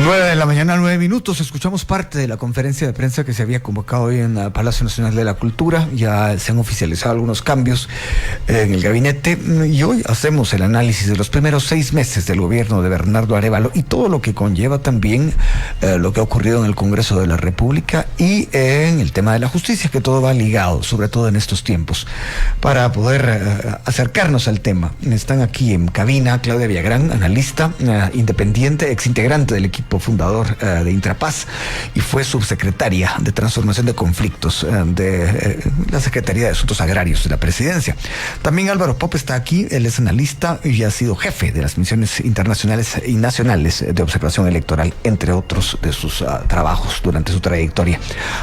9 de la mañana, 9 minutos. Escuchamos parte de la conferencia de prensa que se había convocado hoy en el Palacio Nacional de la Cultura. Ya se han oficializado algunos cambios en el gabinete y hoy hacemos el análisis de los primeros 6 meses del gobierno de Bernardo Arévalo y todo lo que conlleva también lo que ha ocurrido en el Congreso de la República y en el tema de la justicia, que todo va ligado, sobre todo en estos tiempos. Para poder acercarnos al tema, están aquí en cabina Claudia Villagrán, analista independiente, exintegrante del equipo fundador de Intrapaz y fue subsecretaria de Transformación de Conflictos de la Secretaría de Asuntos Agrarios de la Presidencia. También Álvaro Pop está aquí, él es analista y ha sido jefe de las misiones internacionales y nacionales de observación electoral, entre otros de sus trabajos durante su trayectoria.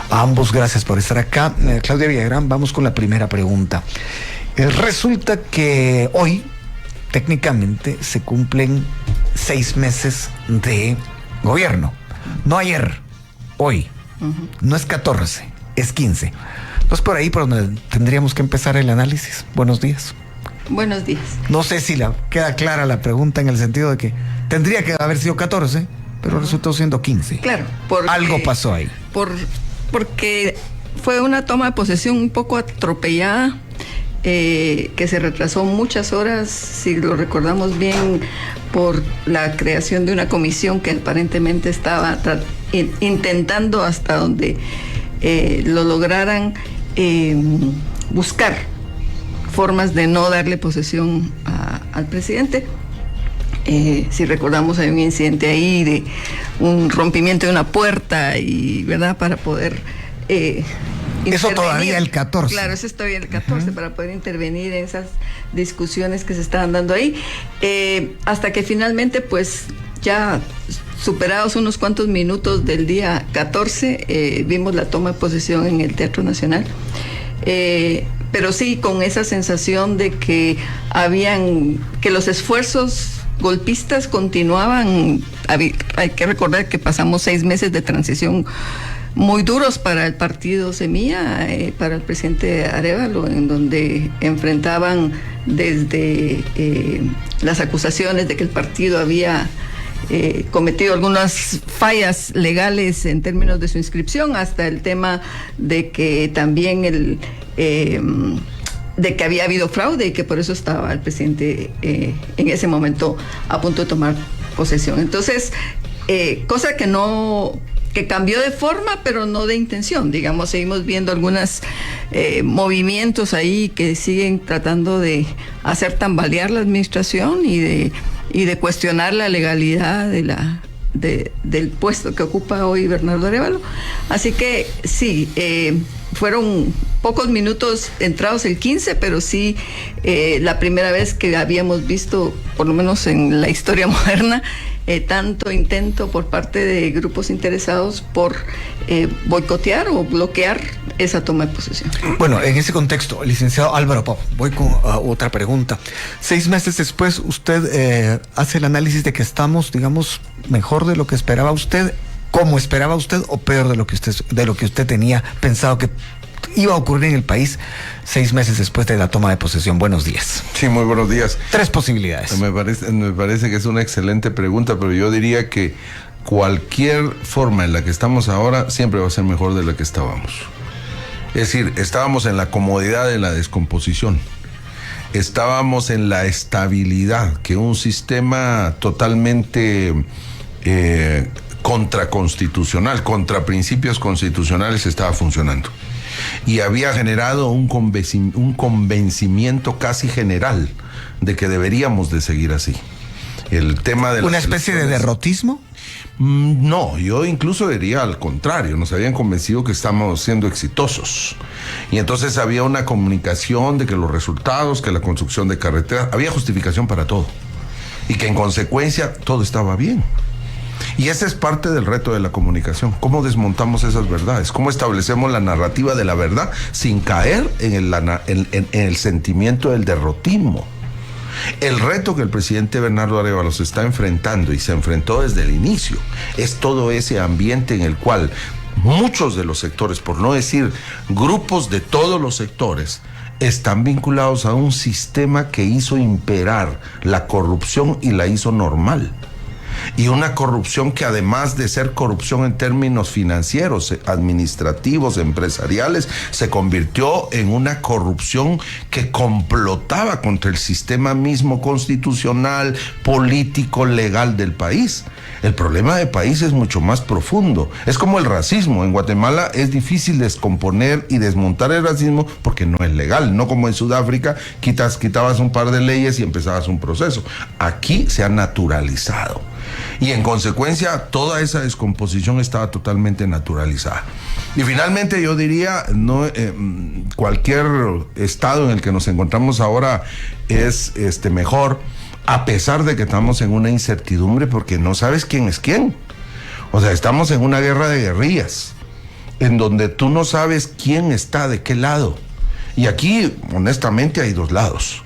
A ambos gracias por estar acá. Claudia Villagrán, vamos con la primera pregunta. Resulta que hoy técnicamente se cumplen 6 meses de gobierno. No ayer, hoy. No es 14, es 15. Entonces por ahí por donde tendríamos que empezar el análisis. Buenos días. Buenos días. No sé si queda clara la pregunta en el sentido de que tendría que haber sido 14, pero resultó siendo 15. Claro. Algo pasó ahí. Porque fue una toma de posesión un poco atropellada, que se retrasó muchas horas, si lo recordamos bien, por la creación de una comisión que aparentemente estaba intentando hasta donde lo lograran buscar formas de no darle posesión al presidente. Si recordamos, hay un incidente ahí de un rompimiento de una puerta y, ¿verdad?, para poder eso todavía el 14. Claro, eso es todavía el 14, para poder intervenir en esas discusiones que se estaban dando ahí, hasta que finalmente, pues, ya superados unos cuantos minutos del día 14, vimos la toma de posesión en el Teatro Nacional, pero sí con esa sensación de que que los esfuerzos golpistas continuaban. Hay que recordar que pasamos 6 meses de transición muy duros para el partido Semilla, para el presidente Arévalo, en donde enfrentaban desde las acusaciones de que el partido había cometido algunas fallas legales en términos de su inscripción, hasta el tema de que también de que había habido fraude y que por eso estaba el presidente en ese momento a punto de tomar posesión. Entonces, cosa que cambió de forma, pero no de intención. Digamos, seguimos viendo algunos movimientos ahí que siguen tratando de hacer tambalear la administración y de cuestionar la legalidad del puesto que ocupa hoy Bernardo Arévalo. Así que sí, fueron pocos minutos entrados el 15, pero sí la primera vez que habíamos visto, por lo menos en la historia moderna, tanto intento por parte de grupos interesados por boicotear o bloquear esa toma de posesión. Bueno, en ese contexto, licenciado Álvaro Pop, voy con otra pregunta. 6 meses después, usted hace el análisis de que estamos, digamos, mejor de lo que esperaba usted, como esperaba usted, o peor de lo que usted tenía pensado que iba a ocurrir en el país 6 meses después de la toma de posesión. Buenos días. Sí, muy buenos días. 3 posibilidades. Me parece que es una excelente pregunta, pero yo diría que cualquier forma en la que estamos ahora siempre va a ser mejor de la que estábamos. Es decir, estábamos en la comodidad de la descomposición. Estábamos en la estabilidad que un sistema totalmente contraconstitucional, contra principios constitucionales estaba funcionando. Y había generado un convencimiento casi general de que deberíamos de seguir así. El tema de ¿una especie de derrotismo? No, yo incluso diría al contrario, nos habían convencido que estamos siendo exitosos. Y entonces había una comunicación de que los resultados, que la construcción de carreteras, había justificación para todo. Y que en consecuencia todo estaba bien. Y ese es parte del reto de la comunicación. ¿Cómo desmontamos esas verdades? ¿Cómo establecemos la narrativa de la verdad sin caer en el sentimiento del derrotismo? El reto que el presidente Bernardo Arévalo se está enfrentando y se enfrentó desde el inicio es todo ese ambiente en el cual muchos de los sectores, por no decir grupos de todos los sectores, están vinculados a un sistema que hizo imperar la corrupción y la hizo normal. Y una corrupción que, además de ser corrupción en términos financieros, administrativos, empresariales, se convirtió en una corrupción que complotaba contra el sistema mismo constitucional, político, legal del país. El problema de país es mucho más profundo. Es como el racismo. En Guatemala es difícil descomponer y desmontar el racismo porque no es legal. No como en Sudáfrica, quitabas un par de leyes y empezabas un proceso. Aquí se ha naturalizado. Y en consecuencia, toda esa descomposición estaba totalmente naturalizada. Y finalmente yo diría, cualquier estado en el que nos encontramos ahora es mejor, a pesar de que estamos en una incertidumbre porque no sabes quién es quién. O sea, estamos en una guerra de guerrillas, en donde tú no sabes quién está de qué lado. Y aquí, honestamente, hay dos lados.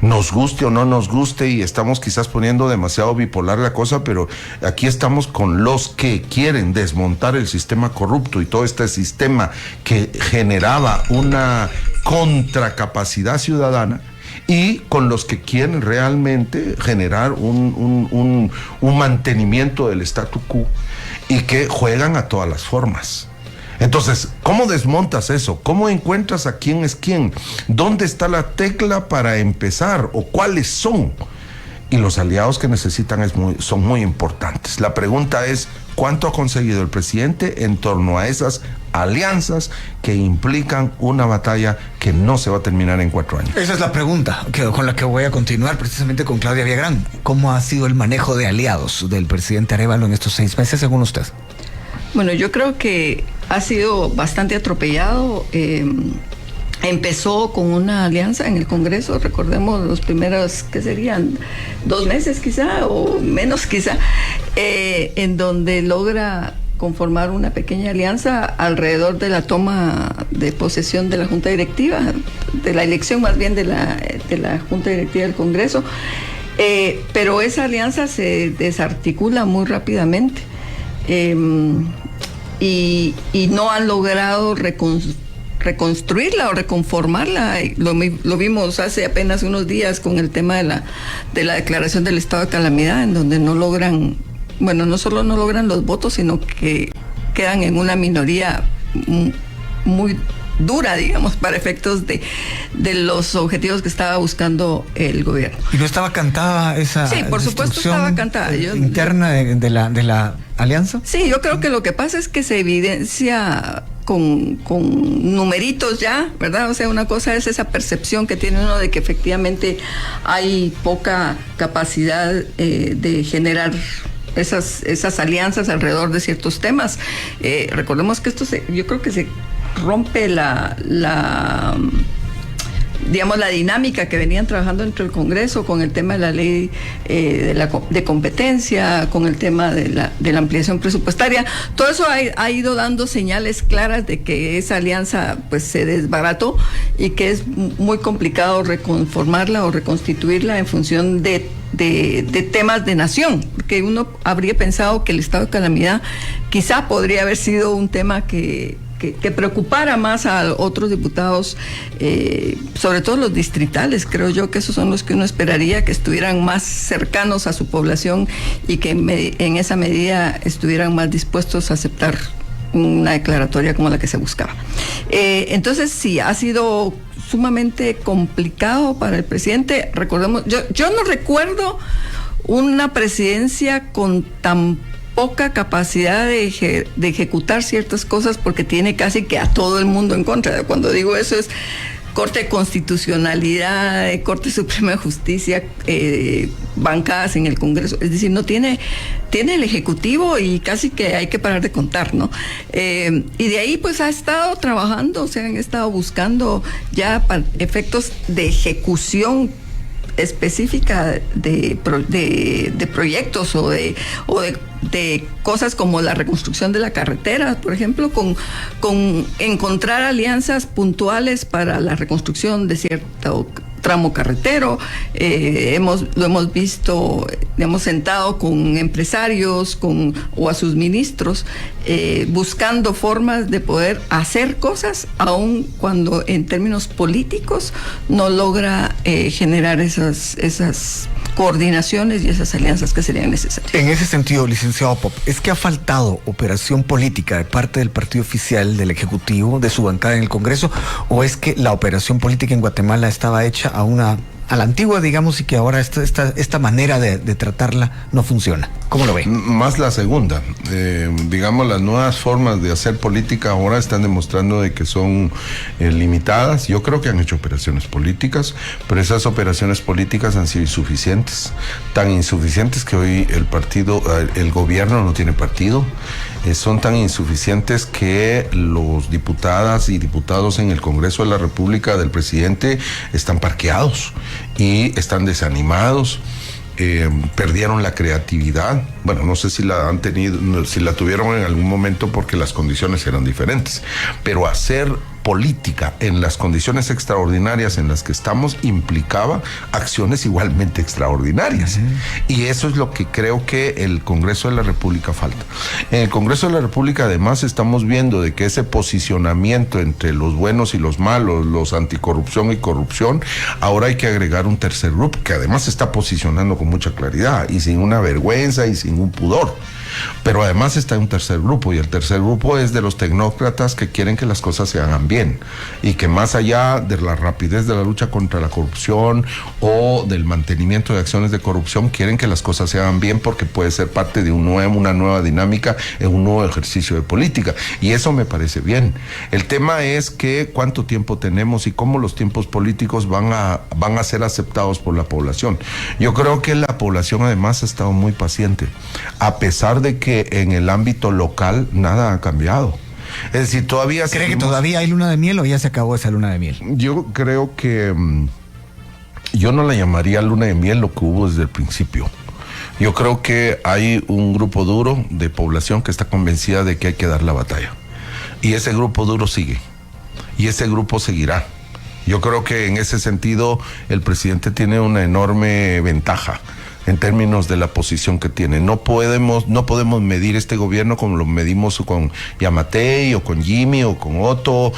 Nos guste o no nos guste, y estamos quizás poniendo demasiado bipolar la cosa, pero aquí estamos con los que quieren desmontar el sistema corrupto y todo este sistema que generaba una contracapacidad ciudadana, y con los que quieren realmente generar un mantenimiento del statu quo y que juegan a todas las formas. Entonces, ¿cómo desmontas eso? ¿Cómo encuentras a quién es quién? ¿Dónde está la tecla para empezar? ¿O cuáles son? Y los aliados que necesitan son muy importantes. La pregunta es, ¿cuánto ha conseguido el presidente en torno a esas alianzas que implican una batalla que no se va a terminar en 4 años? Esa es la pregunta con la que voy a continuar precisamente con Claudia Villagrán. ¿Cómo ha sido el manejo de aliados del presidente Arévalo en estos 6 meses, según usted? Bueno, yo creo que ha sido bastante atropellado. Empezó con una alianza en el Congreso, recordemos los primeros, que serían 2 meses quizá, o menos quizá, en donde logra conformar una pequeña alianza alrededor de la toma de posesión de la Junta Directiva, de la elección más bien de la Junta Directiva del Congreso, pero esa alianza se desarticula muy rápidamente. Y no han logrado reconstruirla o reconformarla. Lo vimos hace apenas unos días con el tema de la declaración del estado de calamidad, en donde no logran, bueno, no solo no logran los votos, sino que quedan en una minoría muy dura, digamos, para efectos de los objetivos que estaba buscando el gobierno. ¿Y no estaba cantada esa Sí, por supuesto estaba cantada. Interna de la alianza? Sí, yo creo que lo que pasa es que se evidencia con numeritos ya, ¿verdad? O sea, una cosa es esa percepción que tiene uno de que efectivamente hay poca capacidad de generar esas alianzas alrededor de ciertos temas. Recordemos que yo creo que se rompe digamos, la dinámica que venían trabajando entre el Congreso con el tema de la ley de competencia, con el tema de la ampliación presupuestaria. Todo eso ha ido dando señales claras de que esa alianza pues se desbarató y que es muy complicado reconformarla o reconstituirla en función de temas de nación, porque uno habría pensado que el estado de calamidad quizá podría haber sido un tema que preocupara más a otros diputados, sobre todo los distritales. Creo yo que esos son los que uno esperaría que estuvieran más cercanos a su población y que en esa medida estuvieran más dispuestos a aceptar una declaratoria como la que se buscaba. Entonces sí, ha sido sumamente complicado para el presidente. Recordemos, yo no recuerdo una presidencia con tan poca capacidad de ejecutar ciertas cosas, porque tiene casi que a todo el mundo en contra. Cuando digo eso es Corte de Constitucionalidad, Corte Suprema de Justicia, bancadas en el Congreso. Es decir, no tiene el Ejecutivo y casi que hay que parar de contar, ¿no? Y de ahí pues ha estado trabajando, o sea, han estado buscando ya para efectos de ejecución específica de proyectos o de cosas como la reconstrucción de la carretera, por ejemplo, con encontrar alianzas puntuales para la reconstrucción de cierto tramo carretero. Lo hemos visto, hemos sentado con empresarios o a sus ministros, buscando formas de poder hacer cosas, aun cuando en términos políticos no logra generar esas coordinaciones y esas alianzas que serían necesarias. En ese sentido, licenciado Pop, ¿es que ha faltado operación política de parte del partido oficial, del Ejecutivo, de su bancada en el Congreso, o es que la operación política en Guatemala estaba hecha a la antigua, digamos, y que ahora esta manera de tratarla no funciona? ¿Cómo lo ve? Más la segunda. Digamos, las nuevas formas de hacer política ahora están demostrando de que son limitadas. Yo creo que han hecho operaciones políticas, pero esas operaciones políticas han sido insuficientes. Tan insuficientes que hoy el gobierno no tiene partido. Son tan insuficientes que los diputadas y diputados en el Congreso de la República del presidente están parqueados y están desanimados. Perdieron la creatividad. Bueno, no sé si la han tenido, si la tuvieron en algún momento porque las condiciones eran diferentes, pero hacer política en las condiciones extraordinarias en las que estamos implicaba acciones igualmente extraordinarias. Y eso es lo que creo que el Congreso de la República falta. En el Congreso de la República además estamos viendo de que ese posicionamiento entre los buenos y los malos, los anticorrupción y corrupción, ahora hay que agregar un tercer grupo que además se está posicionando con mucha claridad y sin una vergüenza y sin un pudor. Pero además está un tercer grupo, y el tercer grupo es de los tecnócratas que quieren que las cosas se hagan bien y que más allá de la rapidez de la lucha contra la corrupción o del mantenimiento de acciones de corrupción, quieren que las cosas se hagan bien porque puede ser parte de una nueva dinámica en un nuevo ejercicio de política, y eso me parece bien. El tema es que cuánto tiempo tenemos y cómo los tiempos políticos van a ser aceptados por la población. Yo creo que la población además ha estado muy paciente, a pesar de que en el ámbito local nada ha cambiado. Es decir, todavía... ¿Cree que todavía hay luna de miel o ya se acabó esa luna de miel? Yo creo que yo no la llamaría luna de miel lo que hubo desde el principio. Yo creo que hay un grupo duro de población que está convencida de que hay que dar la batalla. Y ese grupo duro sigue. Y ese grupo seguirá. Yo creo que en ese sentido el presidente tiene una enorme ventaja en términos de la posición que tiene. No podemos medir este gobierno como lo medimos con Yamatei o con Jimmy o con Otto,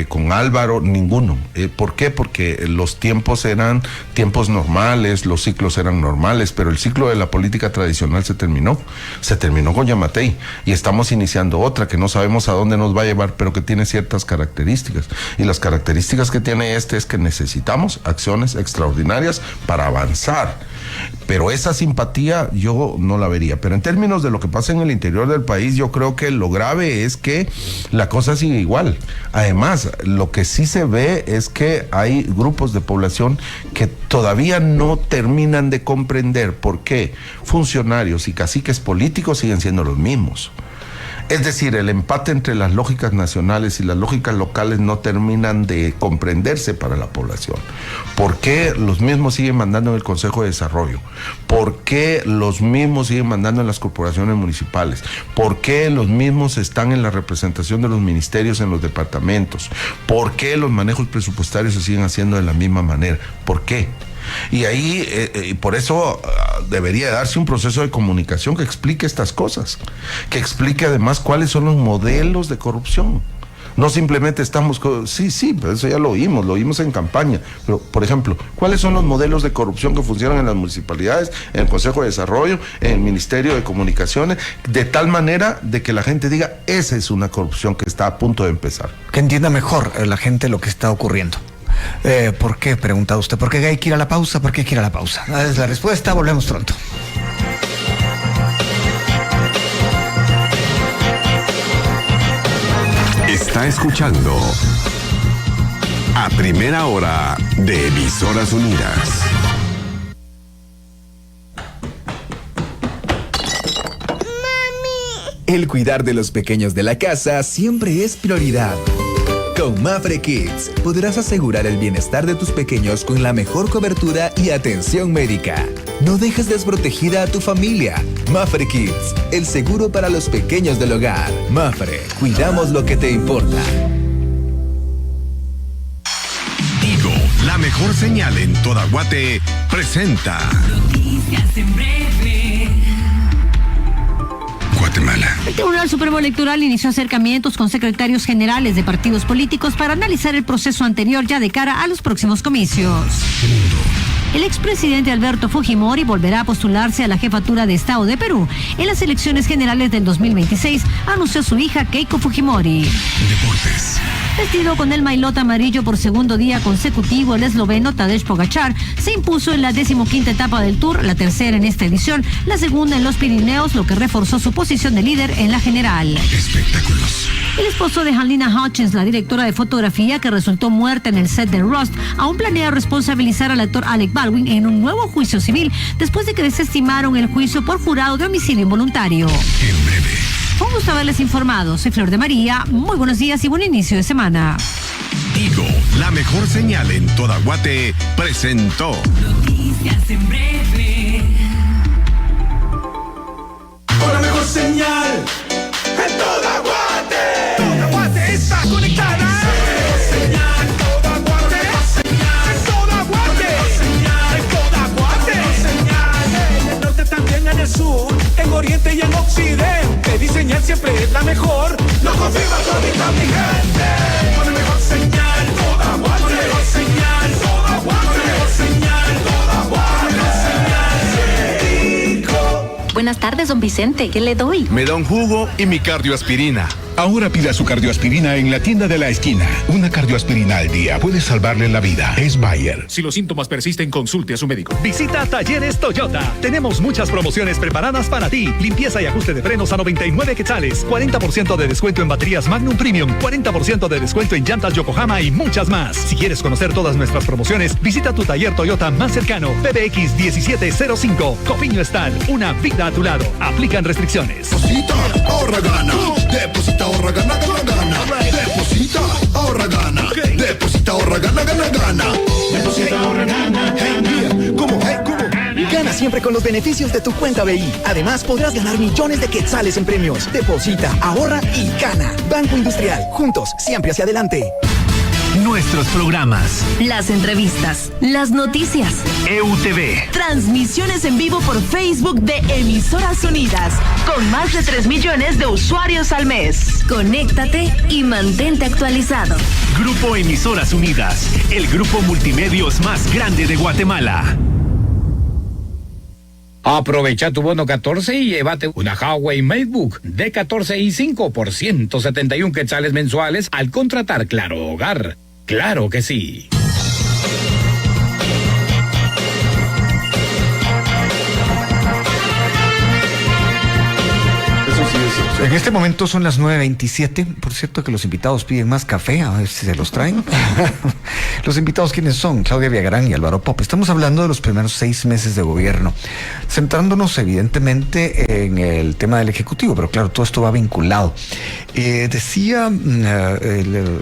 con Álvaro, ninguno. ¿Por qué? Porque los tiempos eran tiempos normales, los ciclos eran normales, pero el ciclo de la política tradicional se terminó con Yamatei, y estamos iniciando otra que no sabemos a dónde nos va a llevar, pero que tiene ciertas características, y las características que tiene es que necesitamos acciones extraordinarias para avanzar. Pero esa simpatía yo no la vería. Pero en términos de lo que pasa en el interior del país, yo creo que lo grave es que la cosa sigue igual. Además, lo que sí se ve es que hay grupos de población que todavía no terminan de comprender por qué funcionarios y caciques políticos siguen siendo los mismos. Es decir, el empate entre las lógicas nacionales y las lógicas locales no terminan de comprenderse para la población. ¿Por qué los mismos siguen mandando en el Consejo de Desarrollo? ¿Por qué los mismos siguen mandando en las corporaciones municipales? ¿Por qué los mismos están en la representación de los ministerios en los departamentos? ¿Por qué los manejos presupuestarios se siguen haciendo de la misma manera? ¿Por qué? Y ahí, por eso debería darse un proceso de comunicación que explique estas cosas, que explique además cuáles son los modelos de corrupción. No simplemente estamos, sí, pero eso ya lo oímos en campaña, pero por ejemplo, ¿cuáles son los modelos de corrupción que funcionan en las municipalidades, en el Consejo de Desarrollo, en el Ministerio de Comunicaciones, de tal manera de que la gente diga, esa es una corrupción que está a punto de empezar? Que entienda mejor la gente lo que está ocurriendo. ¿Por qué? Pregunta usted. ¿Por qué hay que ir a la pausa? ¿Por qué hay que ir a la pausa? Es la respuesta. Volvemos pronto. Está escuchando A Primera Hora de Emisoras Unidas. El cuidar de los pequeños de la casa siempre es prioridad. Con Mapfre Kids podrás asegurar el bienestar de tus pequeños con la mejor cobertura y atención médica. No dejes desprotegida a tu familia. Mapfre Kids, el seguro para los pequeños del hogar. Mapfre, cuidamos lo que te importa. Tigo, la mejor señal en toda Guate, presenta Noticias en breve. Guatemala. El Tribunal Supremo Electoral inició acercamientos con secretarios generales de partidos políticos para analizar el proceso anterior ya de cara a los próximos comicios. Mundo. El expresidente Alberto Fujimori volverá a postularse a la jefatura de Estado de Perú en las elecciones generales del 2026, anunció su hija Keiko Fujimori. Deportes. Vestido con el maillot amarillo por segundo día consecutivo, el esloveno Tadej Pogačar se impuso en la 15ª etapa del Tour, la tercera en esta edición, la segunda en los Pirineos, lo que reforzó su posición de líder en la general. Espectáculos. El esposo de Halyna Hutchins, la directora de fotografía que resultó muerta en el set de Rust, aún planea responsabilizar al actor Alec Baldwin en un nuevo juicio civil después de que desestimaron el juicio por jurado de homicidio involuntario. En breve. Un gusto haberles informado. Soy Flor de María. Muy buenos días y buen inicio de semana. Tigo, la mejor señal en toda Guate, presentó. Noticias en breve. Con la mejor señal en toda Guate. Toda Guate está conectada. Señal, toda Guate. Señal, toda Guate. Señal, toda Guate. Señal, en el norte también en el sur, en oriente y en occidente. Mi señal siempre es la mejor. Lo confirma todita mi gente. Con la mejor señal, toda Guate. Con la mejor señal, toda Guate. Con la mejor señal, toda Guate. Con la mejor señal, Tigo. Buenas tardes, don Vicente. ¿Qué le doy? Me da un jugo y mi cardioaspirina. Ahora pida su cardioaspirina en la tienda de la esquina. Una cardioaspirina al día puede salvarle la vida. Es Bayer. Si los síntomas persisten, consulte a su médico. Visita Talleres Toyota. Tenemos muchas promociones preparadas para ti. Limpieza y ajuste de frenos a 99 quetzales. 40% de descuento en baterías Magnum Premium. 40% de descuento en llantas Yokohama y muchas más. Si quieres conocer todas nuestras promociones, visita tu taller Toyota más cercano. PBX 1705. Copiño Estal. Una vida a tu lado. Aplican restricciones. Deposita, ahorra, gana. Deposita, ahorra, gana, gana, gana. Deposita, ahorra, gana. Deposita, ahorra, gana, gana, gana. Deposita, ahorra, gana, gana. ¿Cómo? Gana siempre con los beneficios de tu cuenta BI. Además, podrás ganar millones de quetzales en premios. Deposita, ahorra y gana. Banco Industrial. Juntos, siempre hacia adelante. Nuestros programas, las entrevistas, las noticias, EUTV, transmisiones en vivo por Facebook de Emisoras Unidas, con más de 3 millones de usuarios al mes. Conéctate y mantente actualizado. Grupo Emisoras Unidas, el grupo multimedios más grande de Guatemala. Aprovecha tu bono 14 y llévate una Huawei MateBook de 14 y 5 por 171 quetzales mensuales al contratar Claro Hogar. ¡Claro que sí! En este momento son las 9:27. Por cierto que los invitados piden más café, a ver si se los traen. Los invitados, ¿quiénes son? Claudia Villagrán y Álvaro Pop. Estamos hablando de los primeros 6 meses de gobierno, centrándonos evidentemente en el tema del Ejecutivo, pero claro, todo esto va vinculado. Decía el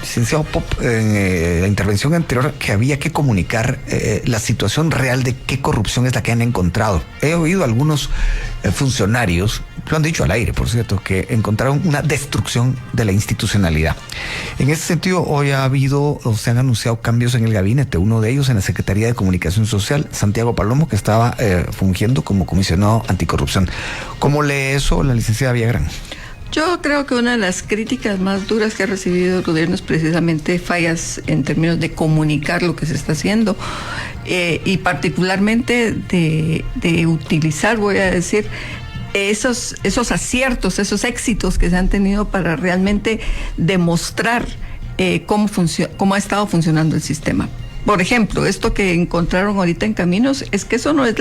licenciado Pop en la intervención anterior que había que comunicar la situación real de qué corrupción es la que han encontrado. He oído a algunos funcionarios, lo han dicho al aire, por cierto, que encontraron una destrucción de la institucionalidad. En ese sentido, hoy ha habido, o se han anunciado cambios en el gabinete, uno de ellos en la Secretaría de Comunicación Social, Santiago Palomo, que estaba fungiendo como comisionado anticorrupción. ¿Cómo lee eso la licenciada Villagrán? Yo creo que una de las críticas más duras que ha recibido el gobierno es precisamente fallas en términos de comunicar lo que se está haciendo y particularmente de utilizar, voy a decir, esos aciertos, esos éxitos que se han tenido para realmente demostrar cómo ha estado funcionando el sistema. Por ejemplo, esto que encontraron ahorita en Caminos, es que eso no es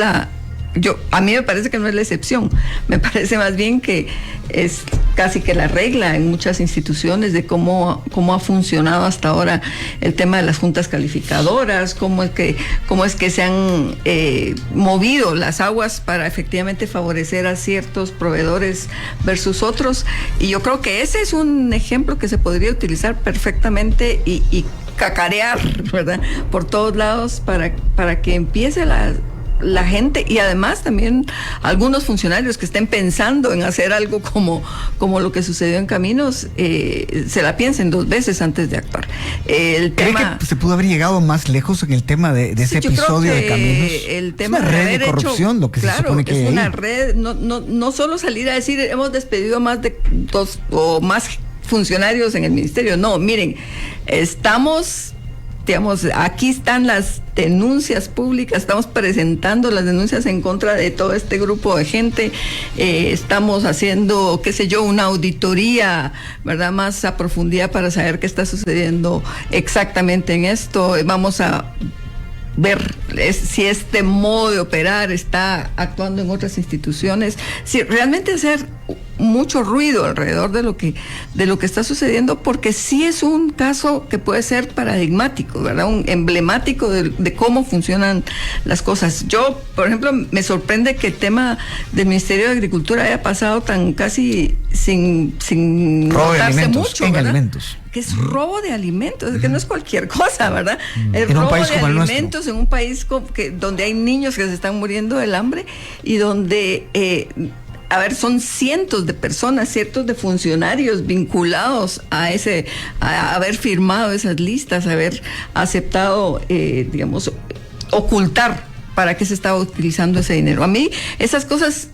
a mí me parece que no es la excepción, me parece más bien que es casi que la regla en muchas instituciones de cómo ha funcionado hasta ahora el tema de las juntas calificadoras, cómo es que se han movido las aguas para efectivamente favorecer a ciertos proveedores versus otros, y yo creo que ese es un ejemplo que se podría utilizar perfectamente y cacarear, ¿verdad?, por todos lados para que empiece la gente, y además también algunos funcionarios que estén pensando en hacer algo como lo que sucedió en Caminos, se la piensen 2 veces antes de actuar. ¿Cree que se pudo haber llegado más lejos en el tema de ese episodio de Caminos? El tema es una red de corrupción, lo que se supone que es una red, no solo salir a decir hemos despedido más de 2 o más funcionarios en el ministerio. No, miren, estamos digamos, aquí están las denuncias públicas, estamos presentando las denuncias en contra de todo este grupo de gente, estamos haciendo, qué sé yo, una auditoría, ¿verdad?, más a profundidad para saber qué está sucediendo exactamente en esto. Vamos a ver si este modo de operar está actuando en otras instituciones, si realmente hacer mucho ruido alrededor de lo que está sucediendo, porque sí es un caso que puede ser paradigmático, ¿verdad?, un emblemático de cómo funcionan las cosas. Yo, por ejemplo, me sorprende que el tema del Ministerio de Agricultura haya pasado tan casi sin notarse mucho, ¿verdad? Alimentos. Que es robo de alimentos, es que no es cualquier cosa, ¿verdad? Es en robo un país de como alimentos en un país donde hay niños que se están muriendo del hambre y donde son cientos de personas, ciertos de funcionarios vinculados a haber firmado esas listas, haber aceptado, ocultar para qué se estaba utilizando ese dinero. A mí esas cosas,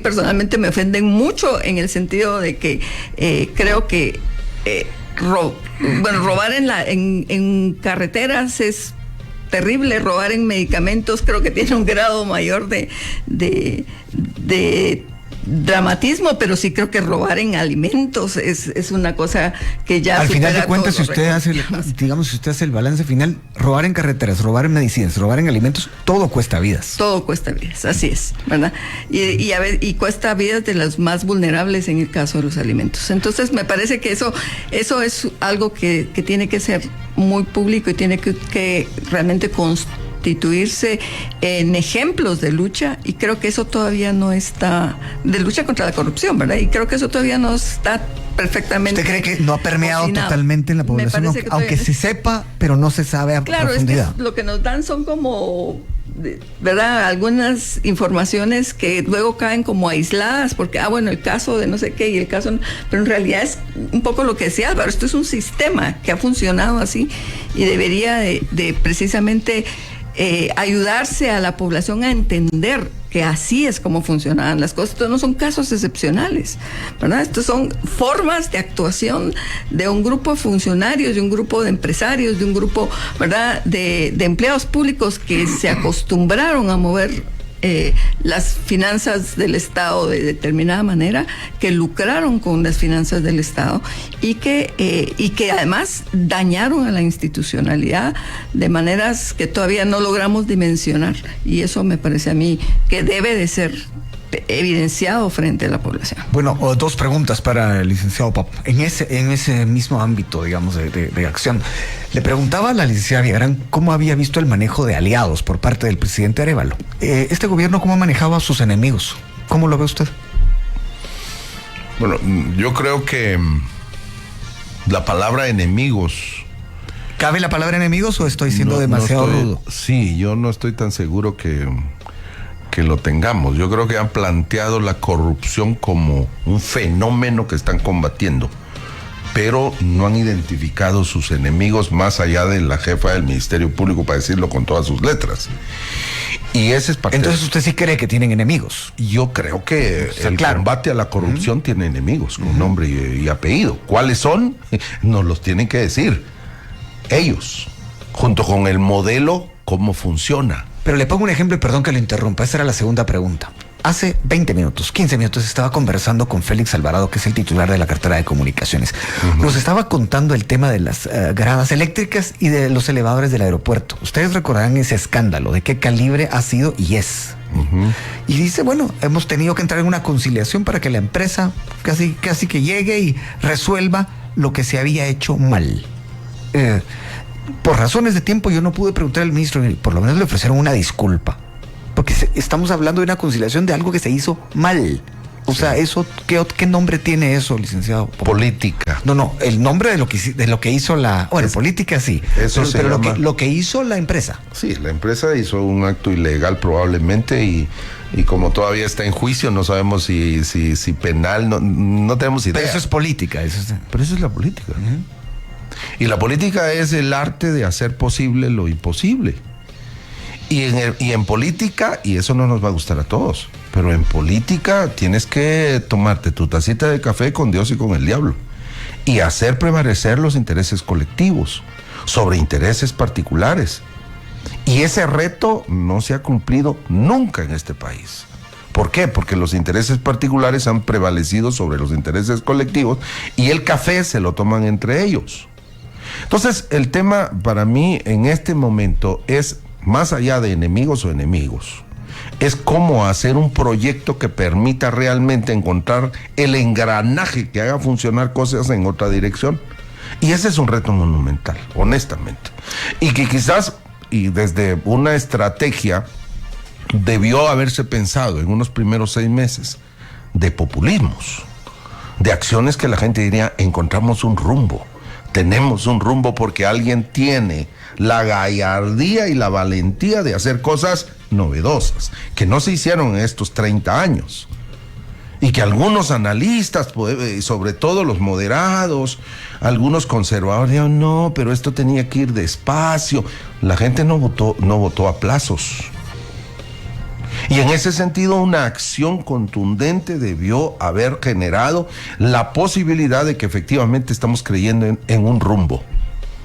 personalmente me ofenden mucho, en el sentido de que creo que robar en carreteras es terrible, robar en medicamentos creo que tiene un grado mayor de dramatismo, pero sí creo que robar en alimentos es una cosa que ya al final de cuentas, si usted hace el balance final, robar en carreteras, robar en medicinas, robar en alimentos, todo cuesta vidas. Todo cuesta vidas, así es, ¿verdad? Y cuesta vidas de los más vulnerables en el caso de los alimentos. Entonces me parece que eso es algo que tiene que ser muy público y tiene que realmente constituirse en ejemplos de lucha, y creo que eso todavía no está, de lucha contra la corrupción, ¿verdad? Y creo que eso todavía no está perfectamente. ¿Usted cree que no ha permeado cocinado totalmente en la población? Aunque se sepa, pero no se sabe a profundidad. Es que lo que nos dan son como, ¿verdad?, algunas informaciones que luego caen como aisladas, porque, el caso de no sé qué y el caso, pero en realidad es un poco lo que decía Álvaro, esto es un sistema que ha funcionado así y debería de precisamente ayudarse a la población a entender que así es como funcionaban las cosas. Estos no son casos excepcionales, ¿verdad? Estos son formas de actuación de un grupo de funcionarios, de un grupo de empresarios, de un grupo, ¿verdad?, de empleados públicos que se acostumbraron a mover las finanzas del Estado de determinada manera, que lucraron con las finanzas del Estado y que además dañaron a la institucionalidad de maneras que todavía no logramos dimensionar, y eso me parece a mí que debe de ser evidenciado frente a la población. Bueno, dos preguntas para el licenciado Pop. En ese mismo ámbito, digamos, de acción, le preguntaba a la licenciada Villagrán cómo había visto el manejo de aliados por parte del presidente Arévalo. Este gobierno, ¿cómo manejaba a sus enemigos? ¿Cómo lo ve usted? Bueno, yo creo que la palabra enemigos... ¿Cabe la palabra enemigos o estoy siendo demasiado rudo? Sí, yo no estoy tan seguro que lo tengamos. Yo creo que han planteado la corrupción como un fenómeno que están combatiendo, pero no han identificado sus enemigos más allá de la jefa del Ministerio Público, para decirlo con todas sus letras. Y ese es parte. Entonces usted sí cree que tienen enemigos. Yo creo que el combate a la corrupción tiene enemigos con nombre y apellido. ¿Cuáles son? Nos los tienen que decir ellos, junto con el modelo, cómo funciona. Pero le pongo un ejemplo y perdón que lo interrumpa, esa era la segunda pregunta. Hace 20 minutos, 15 minutos estaba conversando con Félix Alvarado, que es el titular de la cartera de comunicaciones. Nos estaba contando el tema de las gradas eléctricas y de los elevadores del aeropuerto. Ustedes recordarán ese escándalo, de qué calibre ha sido y es. Y dice, hemos tenido que entrar en una conciliación para que la empresa casi que llegue y resuelva lo que se había hecho mal. Por razones de tiempo yo no pude preguntar al ministro, por lo menos le ofrecieron una disculpa, porque estamos hablando de una conciliación de algo que se hizo mal. O sea, eso, ¿qué nombre tiene eso, licenciado? Política. No, el nombre de lo que hizo la... política sí, eso pero lo que hizo la empresa. Sí, la empresa hizo un acto ilegal probablemente y como todavía está en juicio, no sabemos si penal, no tenemos idea. Pero eso es política. Pero eso es la política. Y la política es el arte de hacer posible lo imposible. Y en política, y eso no nos va a gustar a todos, pero en política tienes que tomarte tu tacita de café con Dios y con el diablo y hacer prevalecer los intereses colectivos. sobre intereses particulares. Y ese reto no se ha cumplido nunca en este país. ¿Por qué? Porque los intereses particulares han prevalecido sobre los intereses colectivos y el café se lo toman entre ellos. Entonces, el tema para mí en este momento es, más allá de enemigos o enemigos, es cómo hacer un proyecto que permita realmente encontrar el engranaje que haga funcionar cosas en otra dirección. Y ese es un reto monumental, honestamente. Y que quizás, y desde una estrategia, debió haberse pensado en unos primeros 6 meses de populismos, de acciones que la gente diría, encontramos un rumbo, tenemos un rumbo porque alguien tiene la gallardía y la valentía de hacer cosas novedosas, que no se hicieron en estos 30 años. Y que algunos analistas, sobre todo los moderados, algunos conservadores, dijeron, no, pero esto tenía que ir despacio. La gente no votó a plazos. Y en ese sentido, una acción contundente debió haber generado la posibilidad de que efectivamente estamos creyendo en un rumbo.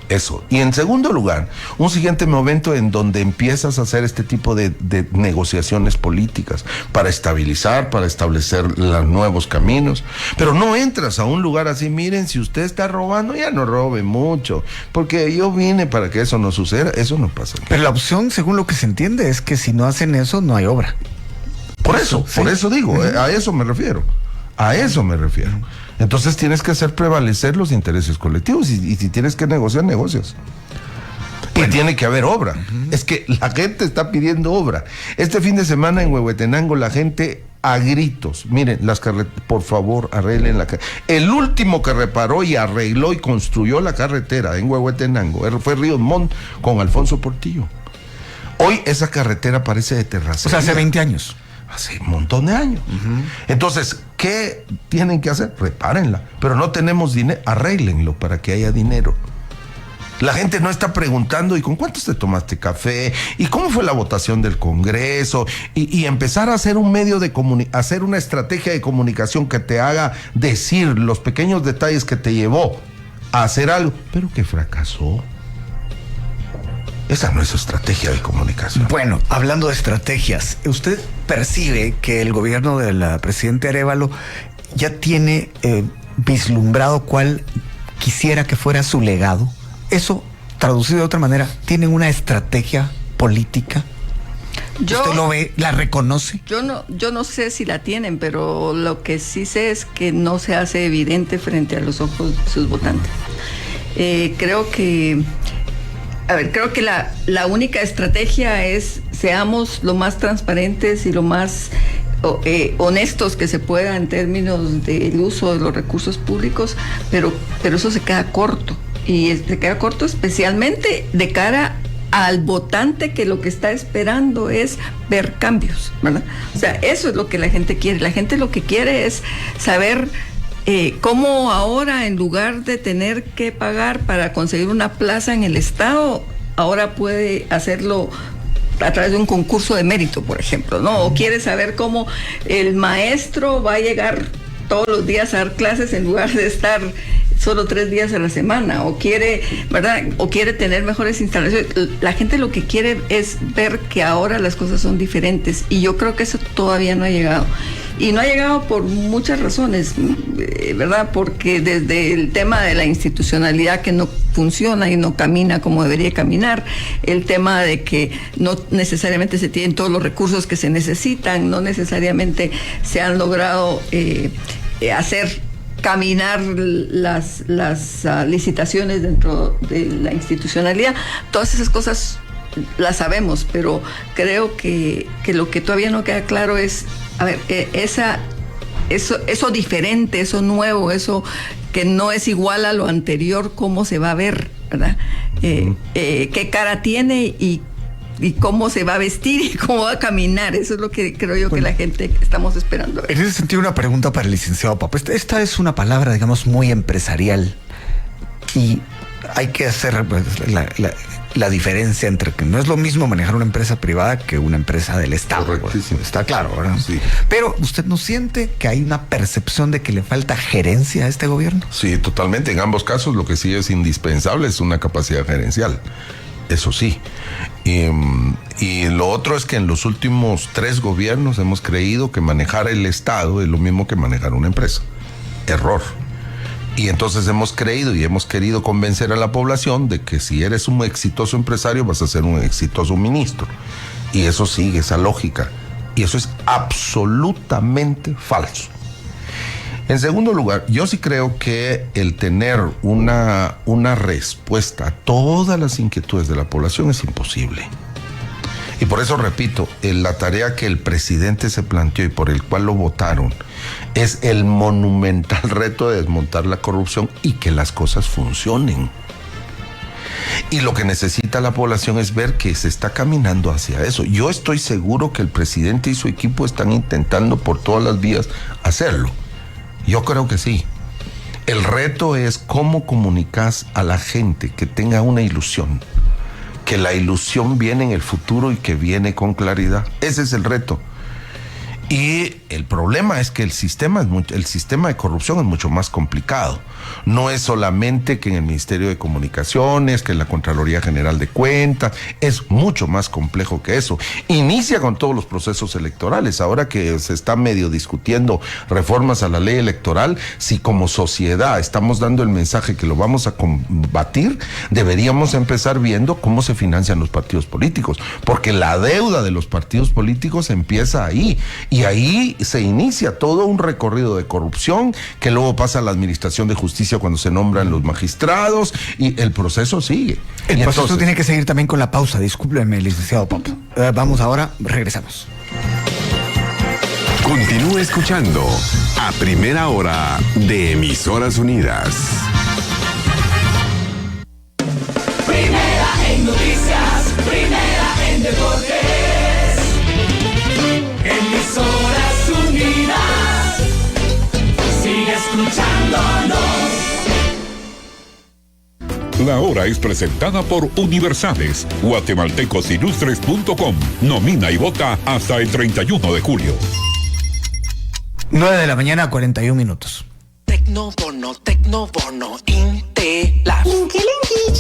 Eso. Y en segundo lugar, un siguiente momento en donde empiezas a hacer este tipo de negociaciones políticas para estabilizar, para establecer los nuevos caminos. Pero no entras a un lugar así, miren, si usted está robando, ya no robe mucho, porque yo vine para que eso no suceda. Eso no pasa. Pero la opción, según lo que se entiende, es que si no hacen eso, no hay obra. Por eso digo, a eso me refiero. A eso me refiero. Entonces tienes que hacer prevalecer los intereses colectivos y si tienes que negociar, negocias. Bueno. Y tiene que haber obra. Es que la gente está pidiendo obra. Este fin de semana en Huehuetenango la gente a gritos, miren, las carreteras, por favor, arreglen la carretera. El último que reparó y arregló y construyó la carretera en Huehuetenango fue Ríos Montt con Alfonso Portillo. Hoy esa carretera parece de terracería. O sea, hace 20 años. Hace un montón de años. Entonces, ¿qué tienen que hacer? Repárenla. Pero no tenemos dinero, arréglenlo para que haya dinero. La gente no está preguntando, ¿y con cuántos te tomaste café? ¿Y cómo fue la votación del Congreso? Y empezar a hacer un medio de hacer una estrategia de comunicación que te haga decir los pequeños detalles que te llevó a hacer algo, pero que fracasó. Esa no es su estrategia de comunicación. Bueno, hablando de estrategias, ¿usted percibe que el gobierno del presidente Arévalo ya tiene vislumbrado cuál quisiera que fuera su legado? Eso, traducido de otra manera, ¿tienen una estrategia política? ¿Usted lo ve, la reconoce? Yo no sé si la tienen, pero lo que sí sé es que no se hace evidente frente a los ojos de sus votantes. Creo que la única estrategia es seamos lo más transparentes y lo más honestos que se pueda en términos del uso de los recursos públicos, pero eso se queda corto. Y se queda corto especialmente de cara al votante que lo que está esperando es ver cambios, ¿verdad? O sea, eso es lo que la gente quiere. La gente lo que quiere es saber cómo ahora, en lugar de tener que pagar para conseguir una plaza en el Estado, ahora puede hacerlo a través de un concurso de mérito, por ejemplo, ¿no? O quiere saber cómo el maestro va a llegar todos los días a dar clases en lugar de estar solo 3 días a la semana, o quiere, ¿verdad? O quiere tener mejores instalaciones. La gente lo que quiere es ver que ahora las cosas son diferentes, y yo creo que eso todavía no ha llegado. Y no ha llegado por muchas razones, ¿verdad? Porque desde el tema de la institucionalidad que no funciona y no camina como debería caminar, el tema de que no necesariamente se tienen todos los recursos que se necesitan, no necesariamente se han logrado hacer caminar las licitaciones dentro de la institucionalidad. Todas esas cosas las sabemos, pero creo que lo que todavía no queda claro es, a ver, eso diferente, eso nuevo, eso que no es igual a lo anterior, ¿cómo se va a ver, verdad? ¿Qué cara tiene y cómo se va a vestir y cómo va a caminar? Eso es lo que creo yo que la gente estamos esperando. En ese sentido, una pregunta para el licenciado Papo. Esta es una palabra, digamos, muy empresarial, y hay que hacer la diferencia entre que no es lo mismo manejar una empresa privada que una empresa del Estado. Correctísimo. Está claro, ¿verdad? Sí. Pero ¿usted no siente que hay una percepción de que le falta gerencia a este gobierno? Sí, totalmente. En ambos casos lo que sí es indispensable es una capacidad gerencial. Eso sí. Y lo otro es que en los últimos 3 gobiernos hemos creído que manejar el Estado es lo mismo que manejar una empresa. Error. Y entonces hemos creído y hemos querido convencer a la población de que si eres un exitoso empresario vas a ser un exitoso ministro. Y eso sigue esa lógica. Y eso es absolutamente falso. En segundo lugar, yo sí creo que el tener una respuesta a todas las inquietudes de la población es imposible. Y por eso repito, la tarea que el presidente se planteó y por el cual lo votaron es el monumental reto de desmontar la corrupción y que las cosas funcionen. Y lo que necesita la población es ver que se está caminando hacia eso. Yo estoy seguro que el presidente y su equipo están intentando por todas las vías hacerlo. Yo creo que sí. El reto es cómo comunicas a la gente que tenga una ilusión, que la ilusión viene en el futuro y que viene con claridad. Ese es el reto. Y el problema es que el sistema de corrupción es mucho más complicado. No es solamente que en el Ministerio de Comunicaciones, que en la Contraloría General de Cuentas, es mucho más complejo que eso. Inicia con todos los procesos electorales. Ahora que se está medio discutiendo reformas a la ley electoral, si como sociedad estamos dando el mensaje que lo vamos a combatir, deberíamos empezar viendo cómo se financian los partidos políticos, porque la deuda de los partidos políticos empieza ahí. Y ahí se inicia todo un recorrido de corrupción que luego pasa a la Administración de Justicia cuando se nombran los magistrados y el proceso sigue. El proceso tiene que seguir también con la pausa. Discúlpeme, licenciado Pop. Vamos ahora, regresamos. Continúa escuchando a Primera Hora de Emisoras Unidas. Primera en noticias, primera en deportes. Emisoras Unidas, sigue escuchándonos. La hora es presentada por Universales, guatemaltecosilustres.com. Nomina y vota hasta el 31 de julio. 9 de la mañana, 41 minutos. Tecnobono, Intelaf.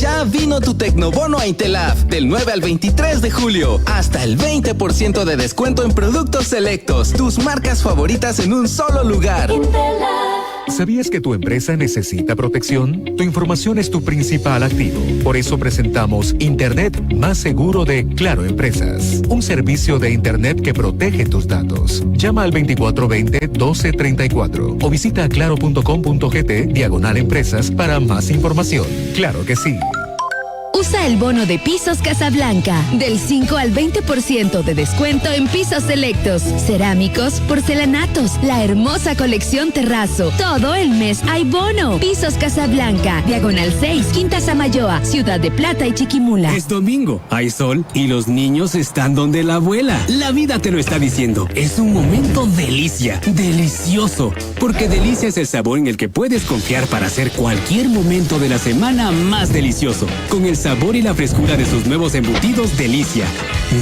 Ya vino tu Tecnobono a Intelaf del 9 al 23 de julio. Hasta el 20% de descuento en productos selectos. Tus marcas favoritas en un solo lugar. ¿Sabías que tu empresa necesita protección? Tu información es tu principal activo. Por eso presentamos Internet más seguro de Claro Empresas. Un servicio de Internet que protege tus datos. Llama al 2420-1234 o visita claro.com.gt/empresas para más información. Claro que sí. Usa el bono de Pisos Casablanca, del 5 al 20% de descuento en pisos selectos, cerámicos, porcelanatos, la hermosa colección Terrazo. Todo el mes hay bono. Pisos Casablanca, Diagonal 6, Quinta Samayoa, Ciudad de Plata y Chiquimula. Es domingo, hay sol y los niños están donde la abuela. La vida te lo está diciendo. Es un momento delicia, delicioso, porque delicia es el sabor en el que puedes confiar para hacer cualquier momento de la semana más delicioso. Con el sabor y la frescura de sus nuevos embutidos Delicia.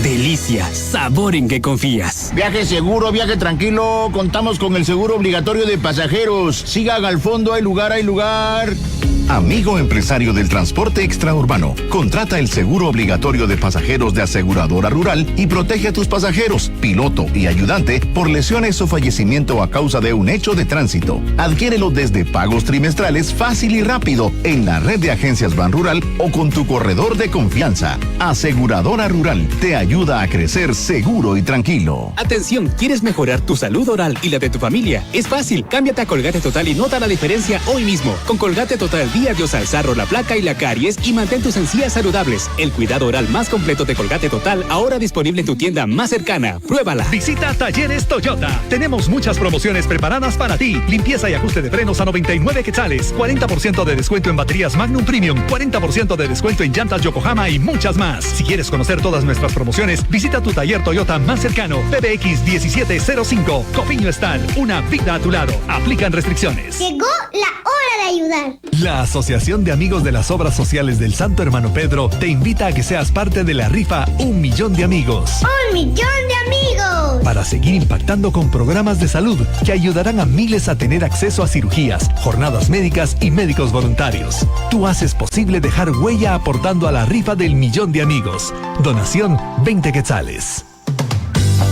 Delicia, sabor en que confías. Viaje seguro, viaje tranquilo. Contamos con el seguro obligatorio de pasajeros. Sigan al fondo, hay lugar, hay lugar. Amigo empresario del transporte extraurbano, contrata el seguro obligatorio de pasajeros de Aseguradora Rural y protege a tus pasajeros, piloto y ayudante por lesiones o fallecimiento a causa de un hecho de tránsito. Adquiérelo desde pagos trimestrales fácil y rápido en la red de agencias Banrural o con tu corredor de confianza. Aseguradora Rural te ayuda a crecer seguro y tranquilo. Atención, ¿quieres mejorar tu salud oral y la de tu familia? Es fácil, cámbiate a Colgate Total y nota la diferencia hoy mismo. Con Colgate Total, día Dios al sarro, la placa y la caries y mantén tus encías saludables. El cuidado oral más completo de Colgate Total, ahora disponible en tu tienda más cercana. Pruébala. Visita Talleres Toyota. Tenemos muchas promociones preparadas para ti. Limpieza y ajuste de frenos a 99 quetzales. 40% de descuento en baterías Magnum Premium. 40% de descuento en llantas Yokohama y muchas más. Si quieres conocer todas nuestras promociones, visita tu taller Toyota más cercano. PBX 1705. Copiño Stal. Una vida a tu lado. Aplican restricciones. Llegó la hora de ayudar. La Asociación de Amigos de las Obras Sociales del Santo Hermano Pedro te invita a que seas parte de la rifa 1 millón de amigos. ¡1 millón de amigos! Para seguir impactando con programas de salud que ayudarán a miles a tener acceso a cirugías, jornadas médicas y médicos voluntarios. Tú haces posible dejar huella aportando a la rifa del 1 millón de amigos. Donación 20 quetzales.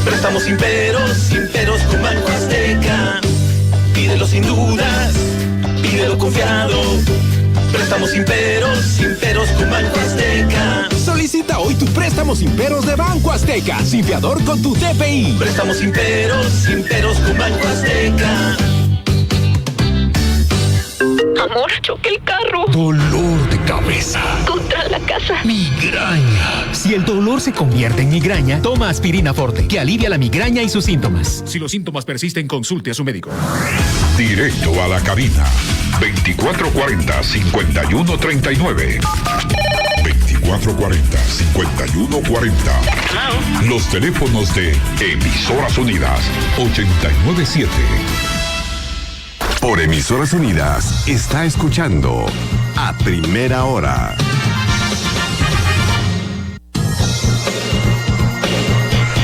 Préstamos sin peros con Banco Azteca. Pídelo sin dudas, pídelo confiado. Préstamos sin peros con Banco Azteca. Solicita hoy tu préstamo sin peros de Banco Azteca, sin fiador con tu TPI. Préstamos sin peros con Banco Azteca. Amor, choqué el carro. Dolor de cabeza. Contra la casa. Migraña. Si el dolor se convierte en migraña, toma Aspirina Forte, que alivia la migraña y sus síntomas. Si los síntomas persisten, consulte a su médico. Directo a la cabina. 2440-5139. 2440-5140. Los teléfonos de Emisoras Unidas. 897. Por Emisoras Unidas está escuchando A Primera Hora.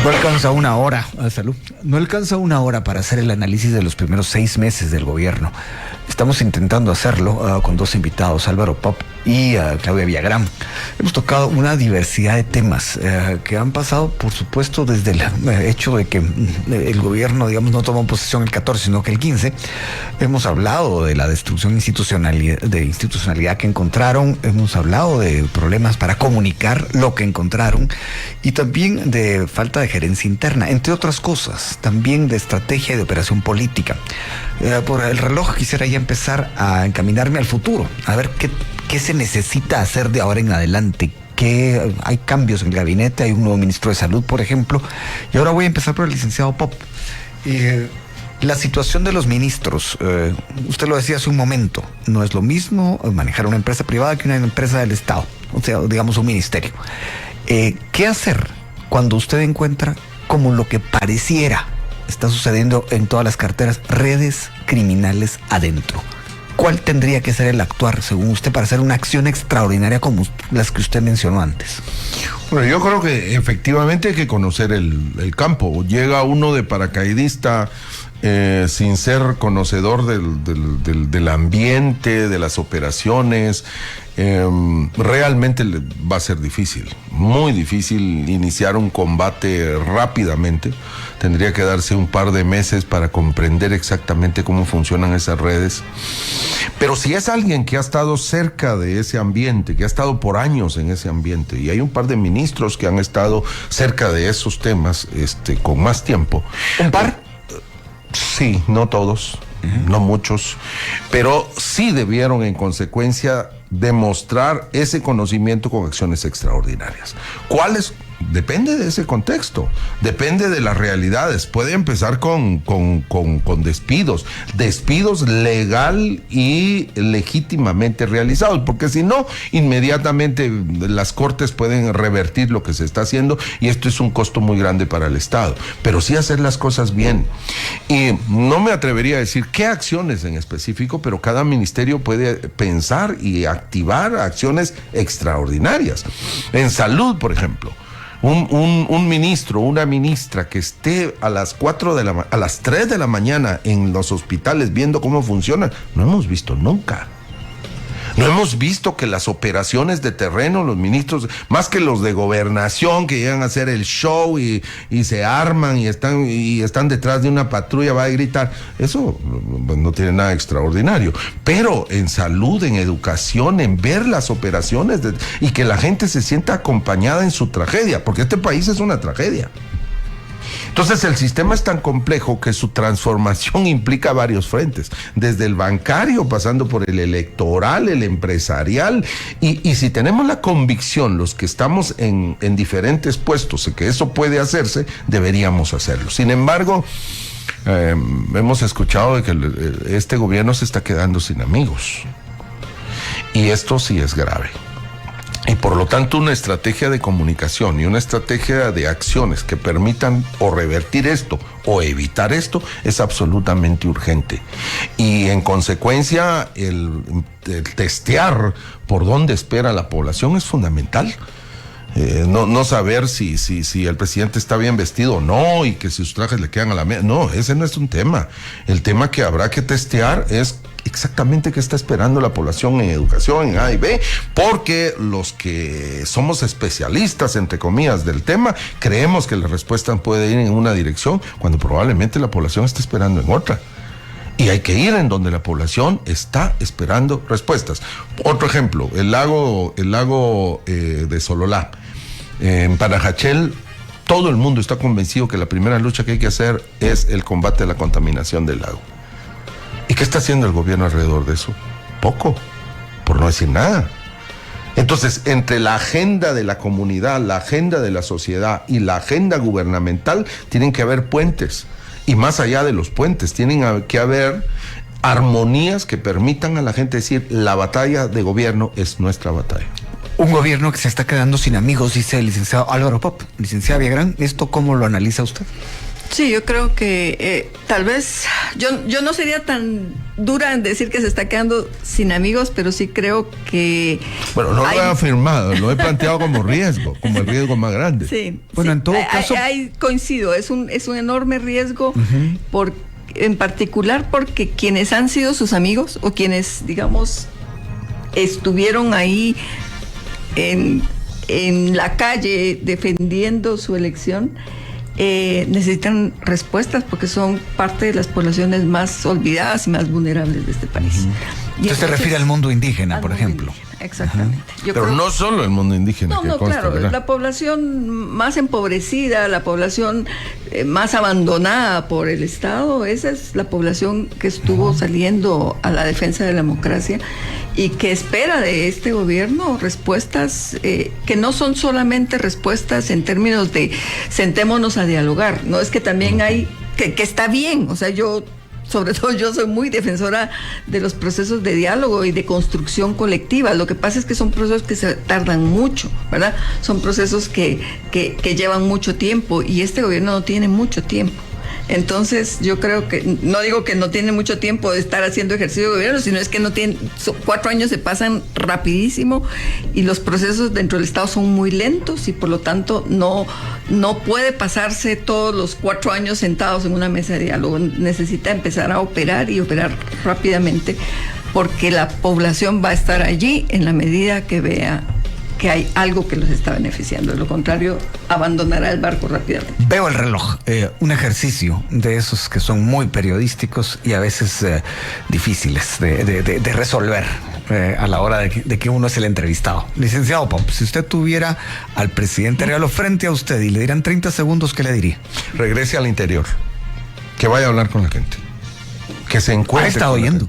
No alcanza una hora, salud. No alcanza una hora para hacer el análisis de los primeros 6 meses del gobierno. Estamos intentando hacerlo con 2 invitados, Álvaro Pop y Claudia Villagrán. Hemos tocado una diversidad de temas que han pasado, por supuesto, desde el hecho de que el gobierno, digamos, no tomó posesión el 14, sino que el 15. Hemos hablado de la destrucción institucionalidad que encontraron. Hemos hablado de problemas para comunicar lo que encontraron y también de falta de gerencia interna, entre otras cosas, también de estrategia y de operación política. Por el reloj quisiera ya empezar a encaminarme al futuro, a ver qué se necesita hacer de ahora en adelante. Que hay cambios en el gabinete, hay un nuevo ministro de Salud, por ejemplo, y ahora voy a empezar por el licenciado Pop. La situación de los ministros, usted lo decía hace un momento, no es lo mismo manejar una empresa privada que una empresa del Estado, o sea, digamos un ministerio. ¿Qué hacer cuando usted encuentra, como lo que pareciera está sucediendo en todas las carteras, redes criminales adentro? ¿Cuál tendría que ser el actuar, según usted, para hacer una acción extraordinaria como las que usted mencionó antes? Bueno, yo creo que efectivamente hay que conocer el campo. Llega uno de paracaidista sin ser conocedor del ambiente, de las operaciones. Realmente va a ser difícil, muy difícil iniciar un combate rápidamente. Tendría que darse un par de meses para comprender exactamente cómo funcionan esas redes. Pero si es alguien que ha estado cerca de ese ambiente, que ha estado por años en ese ambiente, y hay un par de ministros que han estado cerca de esos temas con más tiempo. ¿Un par? Sí, no todos, no muchos, pero sí debieron en consecuencia demostrar ese conocimiento con acciones extraordinarias. ¿Cuáles? Depende de ese contexto, depende de las realidades. Puede empezar con despidos legal y legítimamente realizados, porque si no, inmediatamente las cortes pueden revertir lo que se está haciendo y esto es un costo muy grande para el Estado. Pero sí hacer las cosas bien. Y no me atrevería a decir qué acciones en específico, pero cada ministerio puede pensar y activar acciones extraordinarias. En salud, por ejemplo. Un ministro, una ministra que esté a las 3 de la mañana en los hospitales viendo cómo funcionan, no hemos visto nunca. No hemos visto que las operaciones de terreno, los ministros, más que los de gobernación que llegan a hacer el show y se arman y están detrás de una patrulla, va a gritar. Eso no tiene nada extraordinario. Pero en salud, en educación, en ver las operaciones y que la gente se sienta acompañada en su tragedia, porque este país es una tragedia. Entonces el sistema es tan complejo que su transformación implica varios frentes, desde el bancario, pasando por el electoral, el empresarial, y si tenemos la convicción, los que estamos en diferentes puestos, de que eso puede hacerse, deberíamos hacerlo. Sin embargo, hemos escuchado de que este gobierno se está quedando sin amigos, y esto sí es grave. Y por lo tanto una estrategia de comunicación y una estrategia de acciones que permitan o revertir esto o evitar esto es absolutamente urgente. Y en consecuencia el testear por dónde espera la población es fundamental. No saber si el presidente está bien vestido o no y que si sus trajes le quedan a la media. No, ese no es un tema. El tema que habrá que testear es exactamente qué está esperando la población en educación, en A y B, porque los que somos especialistas, entre comillas, del tema, creemos que la respuesta puede ir en una dirección cuando probablemente la población está esperando en otra. Y hay que ir en donde la población está esperando respuestas. Otro ejemplo, el lago de Sololá. En Panajachel, todo el mundo está convencido que la primera lucha que hay que hacer es el combate a la contaminación del lago. ¿Y qué está haciendo el gobierno alrededor de eso? Poco, por no decir nada. Entonces, entre la agenda de la comunidad, la agenda de la sociedad y la agenda gubernamental, tienen que haber puentes. Y más allá de los puentes, tienen que haber armonías que permitan a la gente decir, la batalla de gobierno es nuestra batalla. Un gobierno que se está quedando sin amigos, dice el licenciado Álvaro Pop. Licenciada Villagrán, ¿esto cómo lo analiza usted? Sí, yo creo que tal vez, yo no sería tan dura en decir que se está quedando sin amigos, pero sí creo que... Bueno, no lo he afirmado, lo he planteado como riesgo, como el riesgo más grande. Sí. Bueno, en todo caso... coincido, es un enorme riesgo, en particular porque quienes han sido sus amigos o quienes, digamos, estuvieron ahí en la calle defendiendo su elección, necesitan respuestas porque son parte de las poblaciones más olvidadas y más vulnerables de este país. Usted se refiere al mundo indígena, por ejemplo. Exactamente. Pero no solo el mundo indígena. No, claro, ¿verdad? La población más empobrecida, la población más abandonada por el Estado, esa es la población que estuvo saliendo a la defensa de la democracia y que espera de este gobierno respuestas que no son solamente respuestas en términos de sentémonos a dialogar, no es que también hay, que está bien, o sea, sobre todo yo soy muy defensora de los procesos de diálogo y de construcción colectiva. Lo que pasa es que son procesos que se tardan mucho, ¿verdad? Son procesos que llevan mucho tiempo y este gobierno no tiene mucho tiempo. Entonces yo creo que, no digo que no tiene mucho tiempo de estar haciendo ejercicio de gobierno, sino es que no tiene, 4 años se pasan rapidísimo y los procesos dentro del Estado son muy lentos y por lo tanto no puede pasarse todos los 4 años sentados en una mesa de diálogo. Necesita empezar a operar y operar rápidamente porque la población va a estar allí en la medida que vea que hay algo que los está beneficiando. De lo contrario, abandonará el barco rápidamente. Veo el reloj, un ejercicio de esos que son muy periodísticos y a veces difíciles de resolver a la hora de que uno es el entrevistado. Licenciado Pop, si usted tuviera al presidente Arevalo frente a usted y le dieran 30 segundos, ¿qué le diría? Regrese al interior, que vaya a hablar con la gente, que se encuentre. ¿Ha estado oyendo?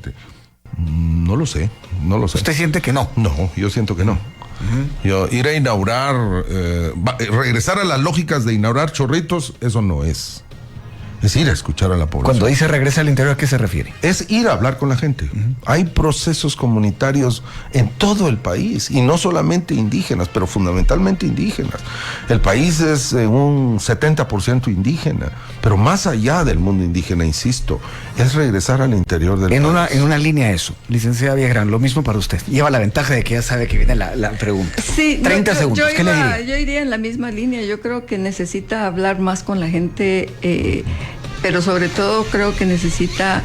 No lo sé. ¿Usted siente que no? No, yo siento que no. Ir a inaugurar, regresar a las lógicas de inaugurar chorritos, eso no es. Es ir a escuchar a la población. Cuando dice regresa al interior, ¿a qué se refiere? Es ir a hablar con la gente. Hay procesos comunitarios en todo el país, y no solamente indígenas, pero fundamentalmente indígenas. El país es un 70% indígena, pero más allá del mundo indígena, insisto, es regresar al interior del país. En una línea eso, licenciada Villagrán, lo mismo para usted. Lleva la ventaja de que ya sabe que viene la pregunta. Sí, 30 segundos, ¿qué le diría? Yo iría en la misma línea. Yo creo que necesita hablar más con la gente, pero sobre todo creo que necesita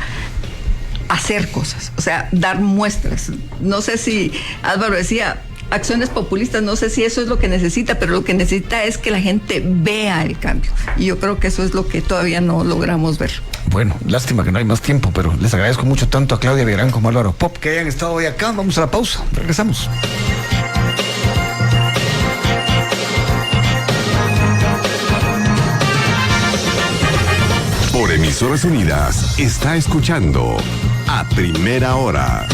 hacer cosas, o sea, dar muestras. No sé si Álvaro decía acciones populistas, no sé si eso es lo que necesita, pero lo que necesita es que la gente vea el cambio. Y yo creo que eso es lo que todavía no logramos ver. Bueno, lástima que no hay más tiempo, pero les agradezco mucho tanto a Claudia Villagrán como a Álvaro Pop que hayan estado hoy acá. Vamos a la pausa, regresamos. Por Emisoras Unidas está escuchando A Primera Hora.